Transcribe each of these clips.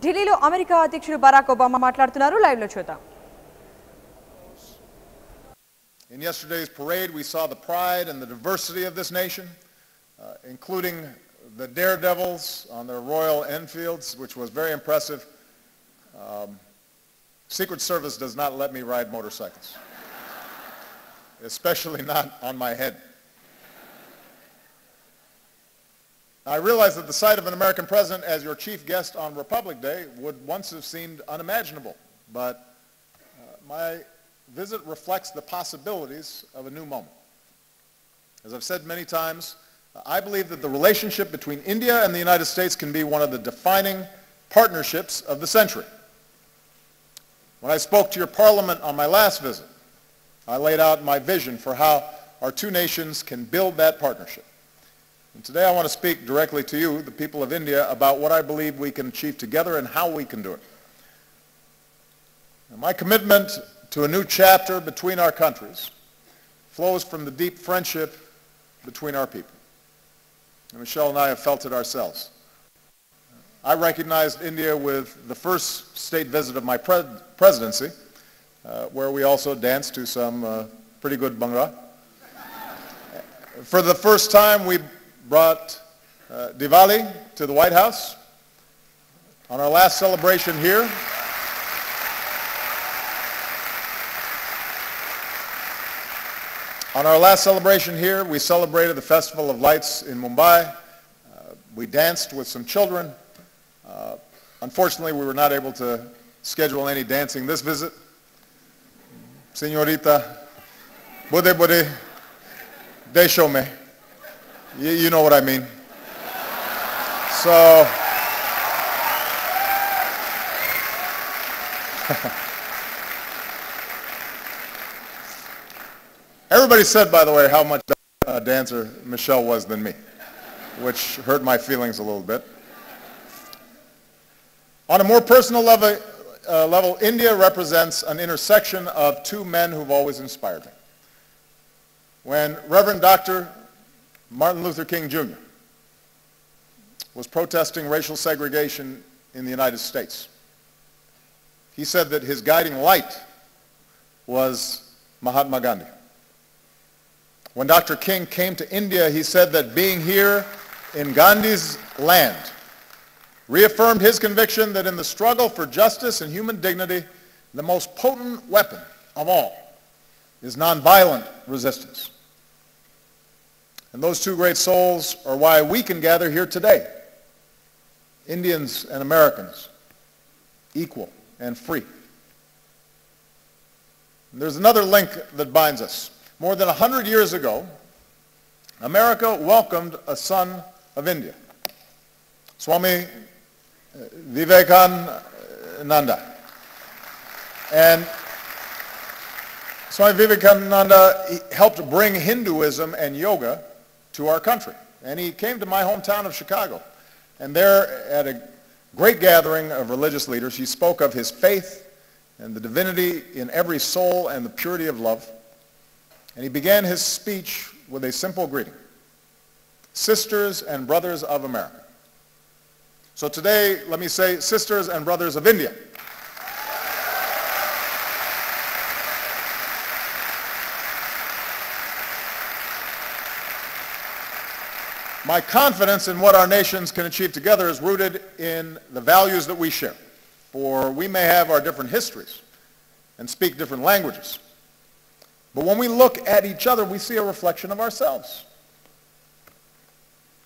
ఢిల్లీలో అమెరికా అధ్యక్షుడు Barack Obama మాట్లాడుతున్నారు. లైవ్ లో చూద్దాం. In yesterday's parade, we saw the pride and the diversity of this nation, including the daredevils on their Royal Enfields, which was very impressive. Secret Service does not let me ride motorcycles, especially not on my head. I realize that the sight of an American president as your chief guest on Republic Day would once have seemed unimaginable, but my visit reflects the possibilities of a new moment. As I've said many times, I believe that the relationship between India and the United States can be one of the defining partnerships of the century. When I spoke to your parliament on my last visit, I laid out my vision for how our two nations can build that partnership. And today I want to speak directly to you, the people of India, about what I believe we can achieve together and how we can do it. And my commitment to a new chapter between our countries flows from the deep friendship between our people. And Michelle and I have felt it ourselves. I recognized India with the first state visit of my presidency, where we also danced to some pretty good Bhangra. For the first time, we brought Diwali to the White House. On our last celebration here, we celebrated the Festival of Lights in Mumbai. We danced with some children. Unfortunately, we were not able to schedule any dancing this visit. Señorita, bude, desho me. You know what I mean. So, everybody said, by the way, how much a dancer Michelle was than me, which hurt my feelings a little bit. On a more personal level, India represents an intersection of two men who've always inspired me. When Reverend Dr. Martin Luther King Jr. was protesting racial segregation in the United States, he said that his guiding light was Mahatma Gandhi. When Dr. King came to India, he said that being here in Gandhi's land reaffirmed his conviction that in the struggle for justice and human dignity, the most potent weapon of all is nonviolent resistance. And those two great souls are why we can gather here today, Indians and Americans, equal and free. And there's another link that binds us. More than 100 years ago, America welcomed a son of India, Swami Vivekananda. And Swami Vivekananda helped bring Hinduism and yoga to our country. And he came to my hometown of Chicago. And there, at a great gathering of religious leaders, he spoke of his faith and the divinity in every soul and the purity of love. And he began his speech with a simple greeting: sisters and brothers of America. So today, let me say, sisters and brothers of India. My confidence in what our nations can achieve together is rooted in the values that we share. For we may have our different histories and speak different languages, but when we look at each other, we see a reflection of ourselves.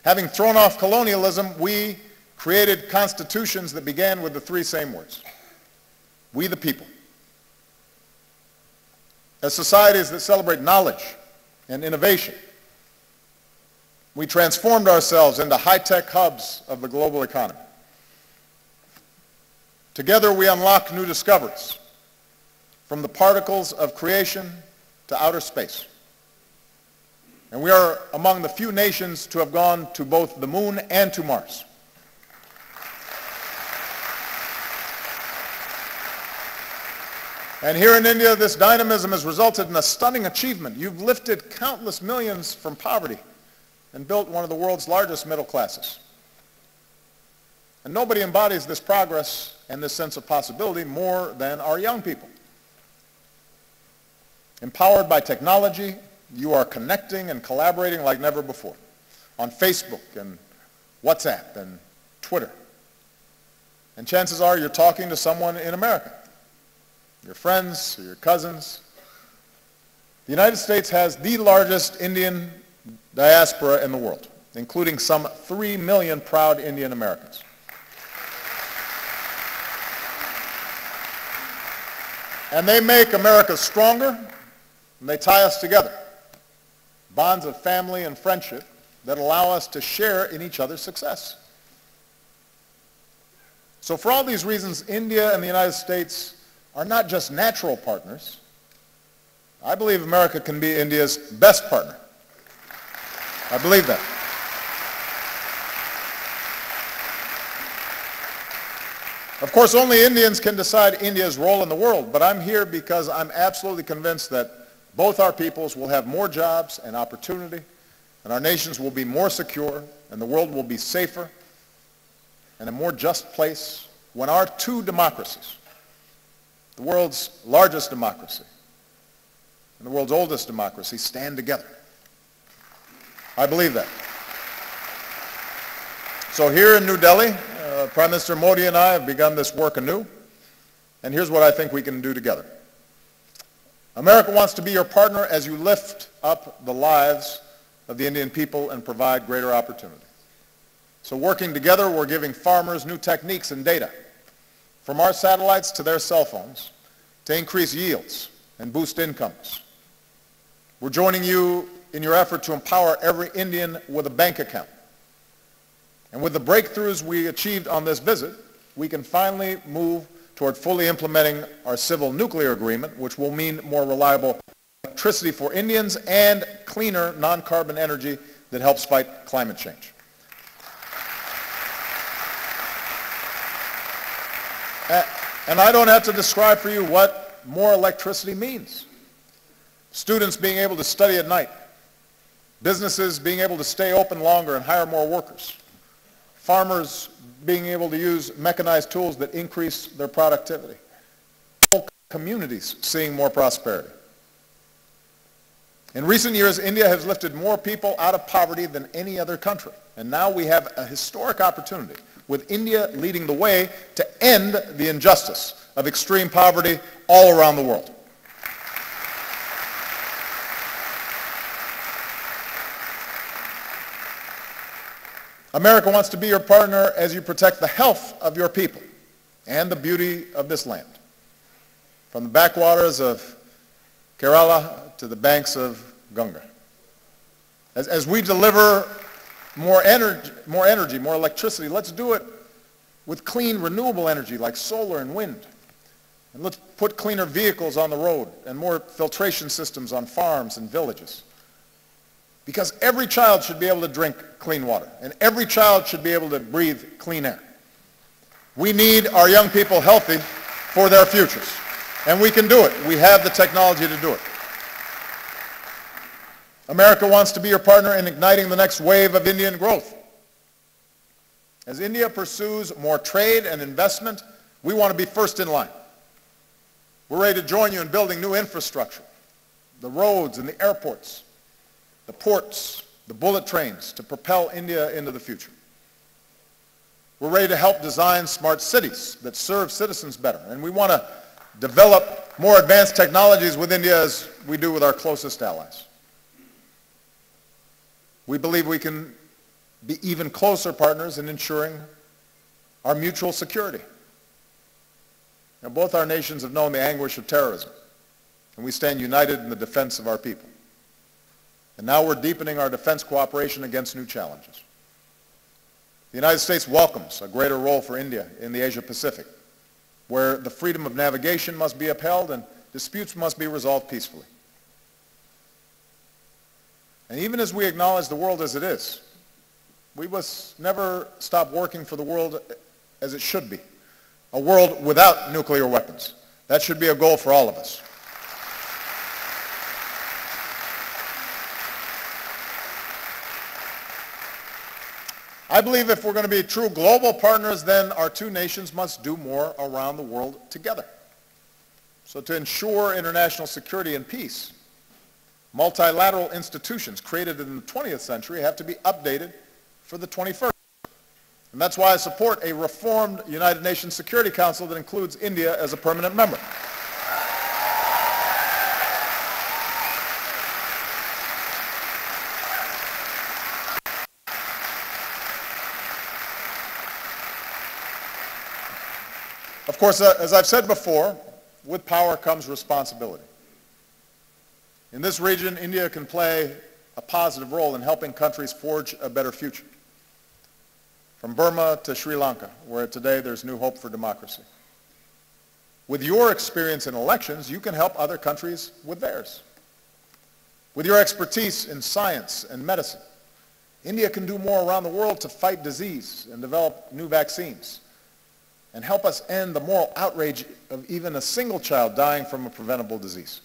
Having thrown off colonialism, we created constitutions that began with the three same words: we the people. As societies that celebrate knowledge and innovation, we transformed ourselves into high-tech hubs of the global economy. Together we unlock new discoveries, from the particles of creation to outer space. And we are among the few nations to have gone to both the moon and to Mars. And here in India, this dynamism has resulted in a stunning achievement. You've lifted countless millions from poverty and built one of the world's largest middle classes. And nobody embodies this progress and this sense of possibility more than our young people. Empowered by technology, you are connecting and collaborating like never before on Facebook and WhatsApp and Twitter. And chances are you're talking to someone in America, your friends or your cousins. The United States has the largest Indian diaspora in the world, including some 3 million proud Indian Americans. And they make America stronger, and they tie us together. Bonds of family and friendship that allow us to share in each other's success. So for all these reasons, India and the United States are not just natural partners. I believe America can be India's best partner. I believe that. Of course, only Indians can decide India's role in the world, but I'm here because I'm absolutely convinced that both our peoples will have more jobs and opportunity, and our nations will be more secure, and the world will be safer and a more just place when our two democracies, the world's largest democracy and the world's oldest democracy, stand together. I believe that. So here in New Delhi, Prime Minister Modi and I have begun this work anew, and here's what I think we can do together. America wants to be your partner as you lift up the lives of the Indian people and provide greater opportunity. So working together, we're giving farmers new techniques and data, from our satellites to their cell phones, to increase yields and boost incomes. We're joining you in your effort to empower every Indian with a bank account. And with the breakthroughs we achieved on this visit, we can finally move toward fully implementing our civil nuclear agreement, which will mean more reliable electricity for Indians and cleaner non-carbon energy that helps fight climate change. And I don't have to describe for you what more electricity means. Students being able to study at night, businesses being able to stay open longer and hire more workers, farmers being able to use mechanized tools that increase their productivity, whole communities seeing more prosperity. In recent years, India has lifted more people out of poverty than any other country. And now we have a historic opportunity, with India leading the way, to end the injustice of extreme poverty all around the world. America wants to be your partner as you protect the health of your people and the beauty of this land. From the backwaters of Kerala to the banks of Ganga. As we deliver more energy, more electricity, let's do it with clean, renewable energy like solar and wind. And let's put cleaner vehicles on the road and more filtration systems on farms and villages. Because every child should be able to drink clean water, and every child should be able to breathe clean air. We need our young people healthy for their futures, and we can do it. We have the technology to do it. America wants to be your partner in igniting the next wave of Indian growth. As India pursues more trade and investment, we want to be first in line. We're ready to join you in building new infrastructure, the roads and the airports, the ports, the bullet trains to propel India into the future. We're ready to help design smart cities that serve citizens better. And we want to develop more advanced technologies with India as we do with our closest allies. We believe we can be even closer partners in ensuring our mutual security. Now, both our nations have known the anguish of terrorism, and we stand united in the defense of our people. And now we're deepening our defense cooperation against new challenges. The United States welcomes a greater role for India in the Asia-Pacific, where the freedom of navigation must be upheld and disputes must be resolved peacefully. And even as we acknowledge the world as it is, we must never stop working for the world as it should be, a world without nuclear weapons. That should be a goal for all of us. I believe if we're going to be true global partners, then our two nations must do more around the world together. So to ensure international security and peace, multilateral institutions created in the 20th century have to be updated for the 21st. And that's why I support a reformed United Nations Security Council that includes India as a permanent member. Of course, as I've said before, with power comes responsibility. In this region, India can play a positive role in helping countries forge a better future. From Burma to Sri Lanka, where today there's new hope for democracy. With your experience in elections, you can help other countries with theirs. With your expertise in science and medicine, India can do more around the world to fight disease and develop new vaccines and help us end the moral outrage of even a single child dying from a preventable disease.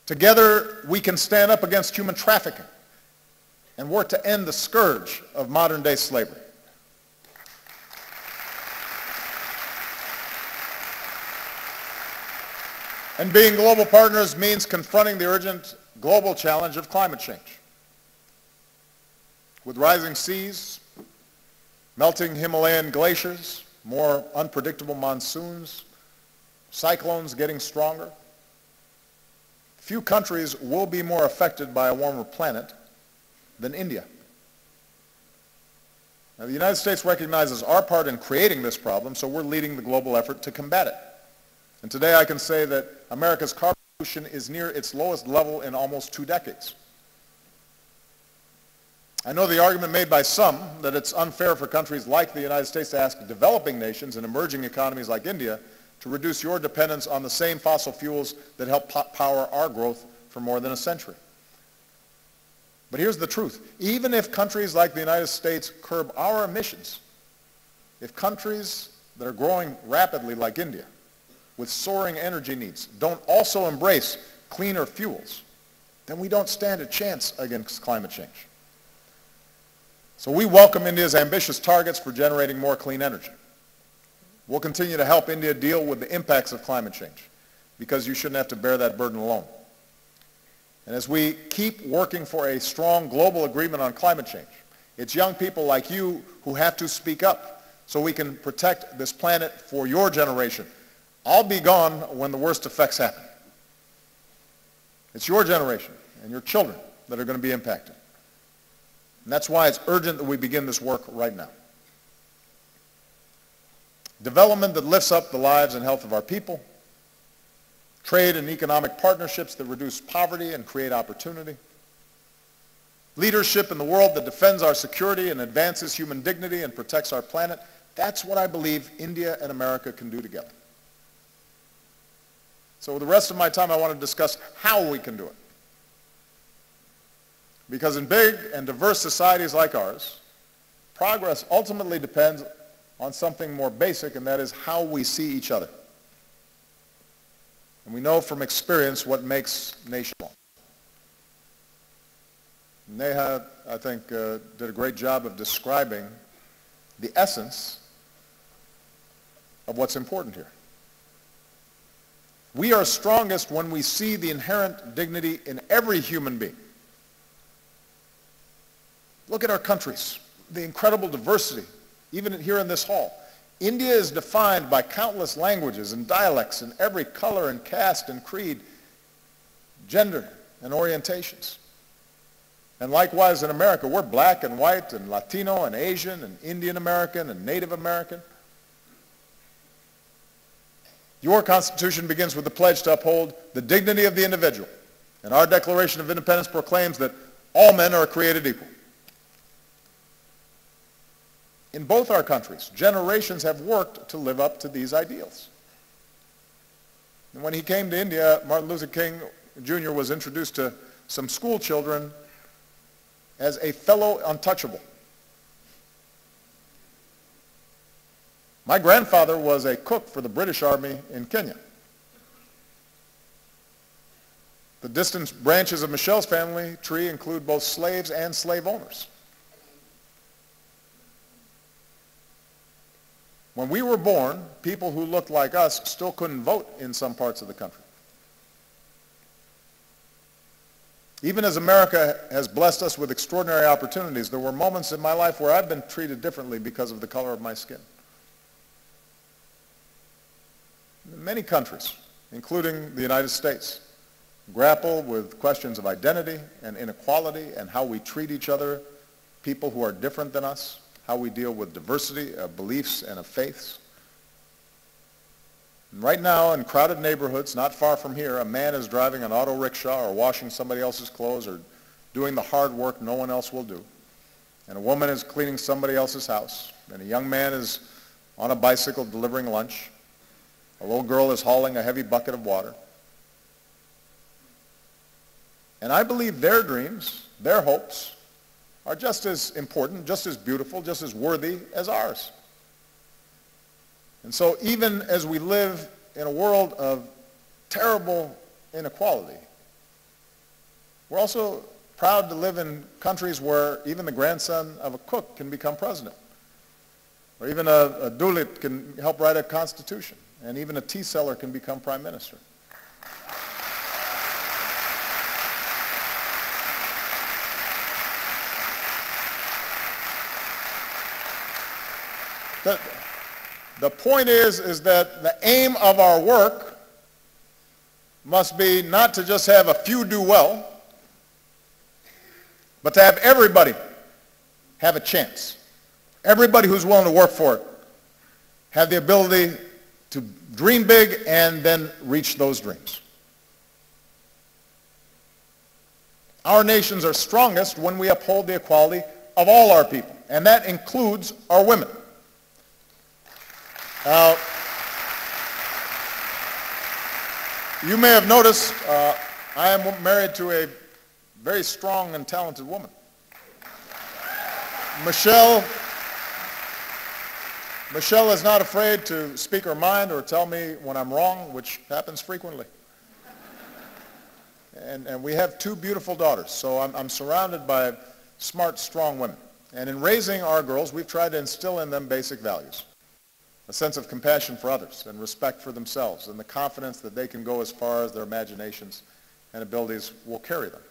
Together, we can stand up against human trafficking and work to end the scourge of modern-day slavery. And being global partners means confronting the urgent global challenge of climate change. With rising seas, melting Himalayan glaciers, more unpredictable monsoons, cyclones getting stronger, few countries will be more affected by a warmer planet than India. Now, the United States recognizes our part in creating this problem, so we're leading the global effort to combat it. And today I can say that America's carbon pollution is near its lowest level in almost 2 decades. I know the argument made by some that it's unfair for countries like the United States to ask developing nations and emerging economies like India to reduce your dependence on the same fossil fuels that help power our growth for more than a century. But here's the truth. Even if countries like the United States curb our emissions, if countries that are growing rapidly like India, with soaring energy needs, don't also embrace cleaner fuels, then we don't stand a chance against climate change. So we welcome India's ambitious targets for generating more clean energy. We'll continue to help India deal with the impacts of climate change, because you shouldn't have to bear that burden alone. And as we keep working for a strong global agreement on climate change, it's young people like you who have to speak up so we can protect this planet for your generation. I'll be gone when the worst effects happen. It's your generation and your children that are going to be impacted. And that's why it's urgent that we begin this work right now. Development that lifts up the lives and health of our people, trade and economic partnerships that reduce poverty and create opportunity, leadership in the world that defends our security and advances human dignity and protects our planet. That's what I believe India and America can do together. So with the rest of my time, I want to discuss how we can do it. Because in big and diverse societies like ours, progress ultimately depends on something more basic, and that is how we see each other. And we know from experience what makes nations strong. Neha, I think, did a great job of describing the essence of what's important here. We are strongest when we see the inherent dignity in every human being. Look at our countries, the incredible diversity, even here in this hall. India is defined by countless languages and dialects in every color and caste and creed, gender and orientations. And likewise in America, we're black and white and Latino and Asian and Indian American and Native American. Your Constitution begins with the pledge to uphold the dignity of the individual. And our Declaration of Independence proclaims that all men are created equal. In both our countries, generations have worked to live up to these ideals. And when he came to India, Martin Luther King Jr. was introduced to some school children as a fellow untouchable. My grandfather was a cook for the British Army in Kenya. The distant branches of Michelle's family tree include both slaves and slave owners. When we were born, people who looked like us still couldn't vote in some parts of the country. Even as America has blessed us with extraordinary opportunities, there were moments in my life where I've been treated differently because of the color of my skin. Many countries, including the United States, grapple with questions of identity and inequality and how we treat each other, people who are different than us, how we deal with diversity of beliefs and of faiths. And right now, in crowded neighborhoods not far from here, a man is driving an auto rickshaw or washing somebody else's clothes or doing the hard work no one else will do. And a woman is cleaning somebody else's house. And a young man is on a bicycle delivering lunch. A little girl is hauling a heavy bucket of water. And I believe their dreams, their hopes, are just as important, just as beautiful, just as worthy as ours. And so even as we live in a world of terrible inequality, we're also proud to live in countries where even the grandson of a cook can become president, or even a dulit can help write a constitution, and even a tea seller can become prime minister. The point is that the aim of our work must be not to just have a few do well, but to have everybody have a chance. Everybody who's willing to work for it have the ability to dream big and then reach those dreams. Our nations are strongest when we uphold the equality of all our people, and that includes our women. Now, you may have noticed I am married to a very strong and talented woman. Michelle is not afraid to speak her mind or tell me when I'm wrong, which happens frequently. And we have two beautiful daughters, so I'm surrounded by smart, strong women. And in raising our girls, we've tried to instill in them basic values. A sense of compassion for others and respect for themselves and the confidence that they can go as far as their imaginations and abilities will carry them.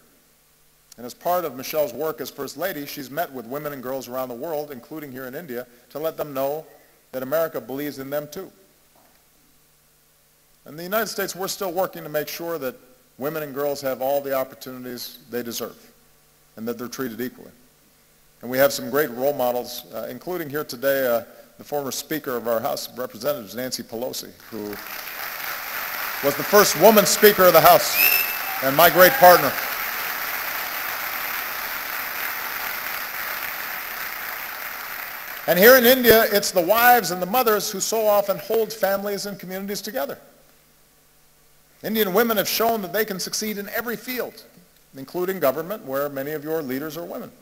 And as part of Michelle's work as First Lady, she's met with women and girls around the world, including here in India, to let them know that America believes in them too. In the United States, we're still working to make sure that women and girls have all the opportunities they deserve and that they're treated equally. And we have some great role models, including here today the former Speaker of our House of Representatives, Nancy Pelosi, who was the first woman Speaker of the House and my great partner. And here in India, it's the wives and the mothers who so often hold families and communities together. Indian women have shown that they can succeed in every field, including government, where many of your leaders are women.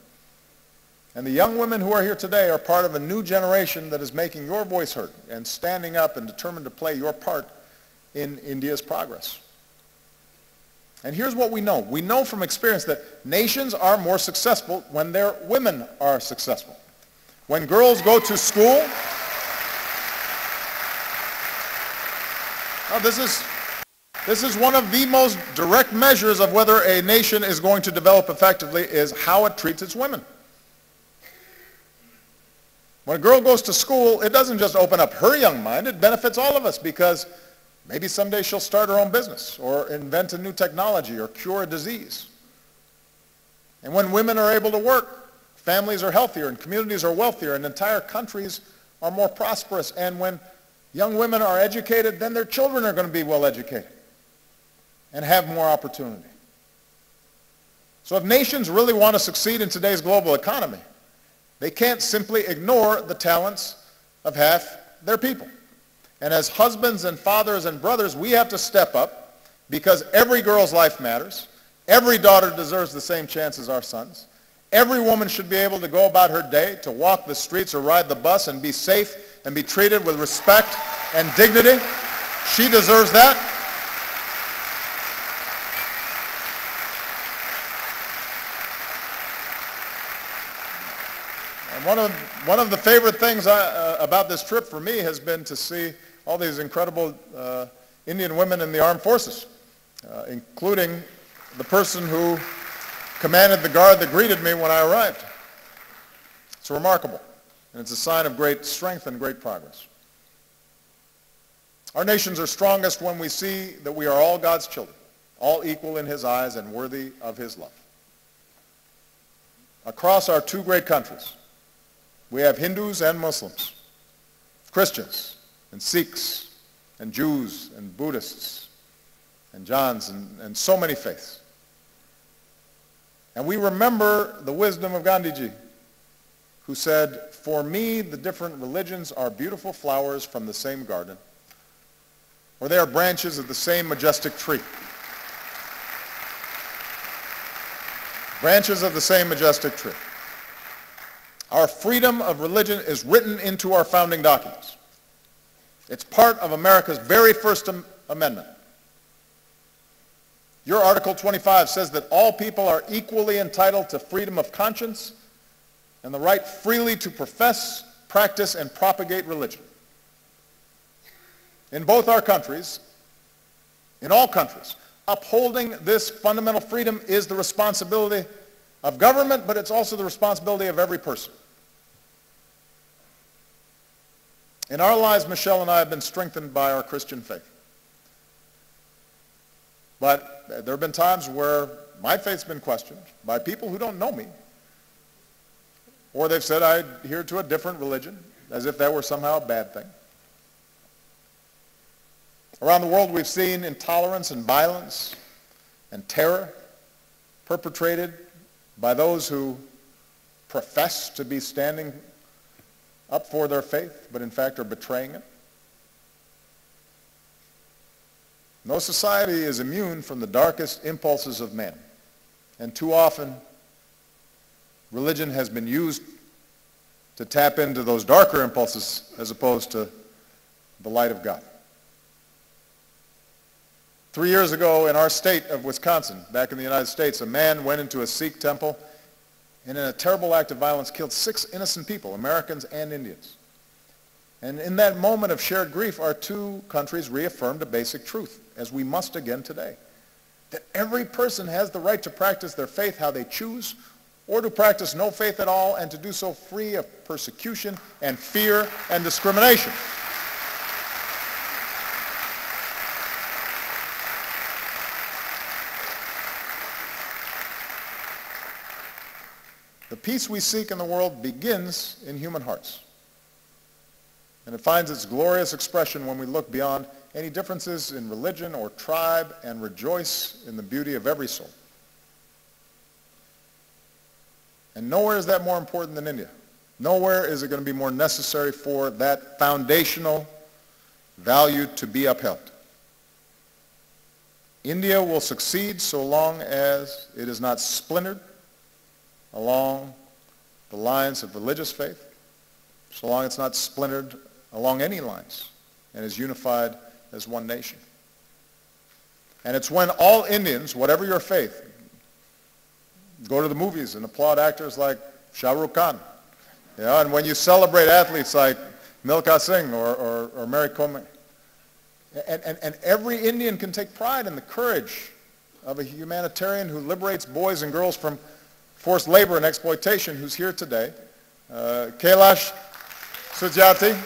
And the young women who are here today are part of a new generation that is making your voice heard and standing up and determined to play your part in India's progress. And here's what we know. We know from experience that nations are more successful when their women are successful. When girls go to school, now this is one of the most direct measures of whether a nation is going to develop effectively is how it treats its women. When a girl goes to school, it doesn't just open up her young mind, it benefits all of us because maybe someday she'll start her own business or invent a new technology or cure a disease. And when women are able to work, families are healthier and communities are wealthier and entire countries are more prosperous. And when young women are educated, then their children are going to be well educated and have more opportunity. So if nations really want to succeed in today's global economy, they can't simply ignore the talents of half their people. And as husbands and fathers and brothers, we have to step up because every girl's life matters. Every daughter deserves the same chance as our sons. Every woman should be able to go about her day, to walk the streets or ride the bus and be safe and be treated with respect and dignity. She deserves that. And one of the favorite things about this trip for me has been to see all these incredible Indian women in the armed forces, including the person who commanded the guard that greeted me when I arrived. It's remarkable, and it's a sign of great strength and great progress. Our nations are strongest when we see that we are all God's children, all equal in his eyes and worthy of his love. Across our two great countries, we have Hindus and Muslims, Christians and Sikhs and Jews and Buddhists and Jains and so many faiths. And we remember the wisdom of Gandhiji, who said, "For me, the different religions are beautiful flowers from the same garden, or they are branches of the same majestic tree." Branches of the same majestic tree. Our freedom of religion is written into our founding documents. It's part of America's very first amendment. Your Article 25 says that all people are equally entitled to freedom of conscience and the right freely to profess, practice, and propagate religion. In both our countries, in all countries, upholding this fundamental freedom is the responsibility of government, but it's also the responsibility of every person. In our lives, Michelle and I have been strengthened by our Christian faith. But there have been times where my faith's been questioned by people who don't know me. Or they've said I adhere to a different religion, as if that were somehow a bad thing. Around the world, we've seen intolerance and violence and terror perpetrated by those who profess to be standing up for their faith, but in fact are betraying it. No society is immune from the darkest impulses of man. And too often, religion has been used to tap into those darker impulses as opposed to the light of God. 3 years ago in our state of Wisconsin, back in the United States, a man went into a Sikh temple and in a terrible act of violence killed 6 innocent people, Americans and Indians. And in that moment of shared grief, our two countries reaffirmed a basic truth, as we must again today, that every person has the right to practice their faith how they choose, or to practice no faith at all, and to do so free of persecution and fear and discrimination. The peace we seek in the world begins in human hearts. And it finds its glorious expression when we look beyond any differences in religion or tribe and rejoice in the beauty of every soul. And nowhere is that more important than India. Nowhere is it going to be more necessary for that foundational value to be upheld. India will succeed so long as it is not splintered along the lines of religious faith, so long as it's not splintered along any lines and is unified as one nation. And it's when all Indians, whatever your faith, go to the movies and applaud actors like Shah Rukh Khan, and when you celebrate athletes like Milkha Singh or Mary Kom, and every Indian can take pride in the courage of a humanitarian who liberates boys and girls from forced labor and exploitation, who's here today, Kailash Satyarthi,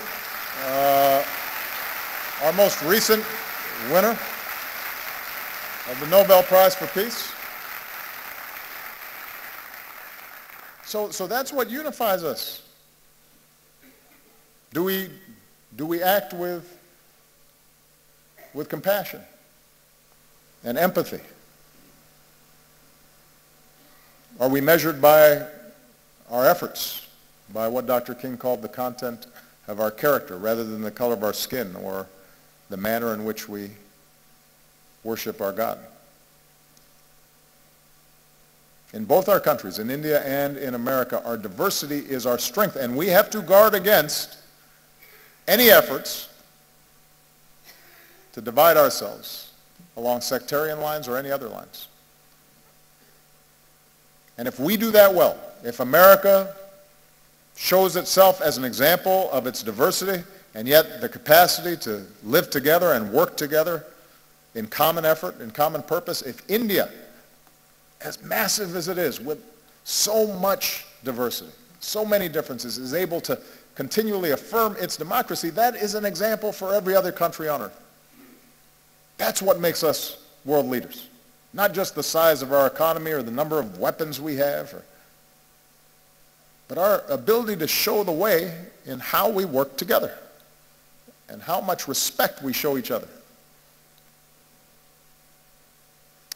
our most recent winner of the Nobel Prize for Peace. So that's what unifies us. Do we act with compassion and empathy? Are we measured by our efforts, by what Dr. King called the content of our character rather than the color of our skin or the manner in which we worship our God? In both our countries, in India and in America, our diversity is our strength, and we have to guard against any efforts to divide ourselves along sectarian lines or any other lines. And if we do that well, if America shows itself as an example of its diversity and yet the capacity to live together and work together in common effort, in common purpose. If India, as massive as it is, with so much diversity, so many differences, is able to continually affirm its democracy, that is an example for every other country on earth. That's what makes us world leaders. Not just the size of our economy or the number of weapons we have, but our ability to show the way in how we work together and how much respect we show each other.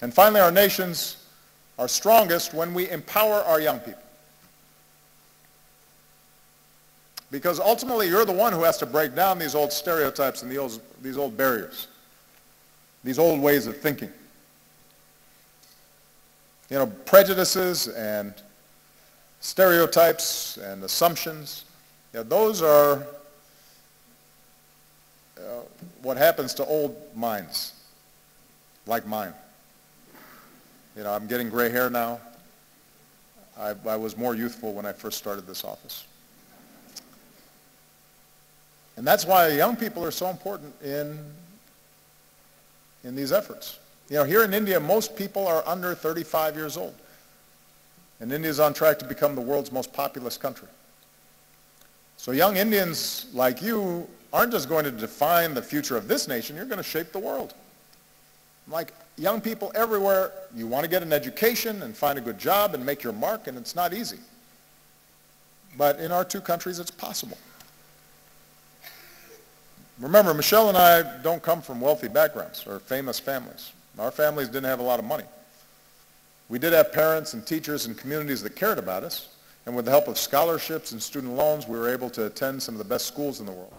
And finally, our nations are strongest when we empower our young people. Because ultimately, you're the one who has to break down these old stereotypes and these old barriers, these old ways of thinking. You know, prejudices and stereotypes and assumptions, those are what happens to old minds like mine. You know, I'm getting gray hair now. I was more youthful when I first started this office. And that's why young people are so important in these efforts. You know, here in India, most people are under 35 years old. And India is on track to become the world's most populous country. So young Indians like you aren't just going to define the future of this nation, you're going to shape the world. Like young people everywhere, you want to get an education and find a good job and make your mark, and it's not easy. But in our two countries, it's possible. Remember, Michelle and I don't come from wealthy backgrounds or famous families. Our families didn't have a lot of money. We did have parents and teachers and communities that cared about us, and with the help of scholarships and student loans, we were able to attend some of the best schools in the world.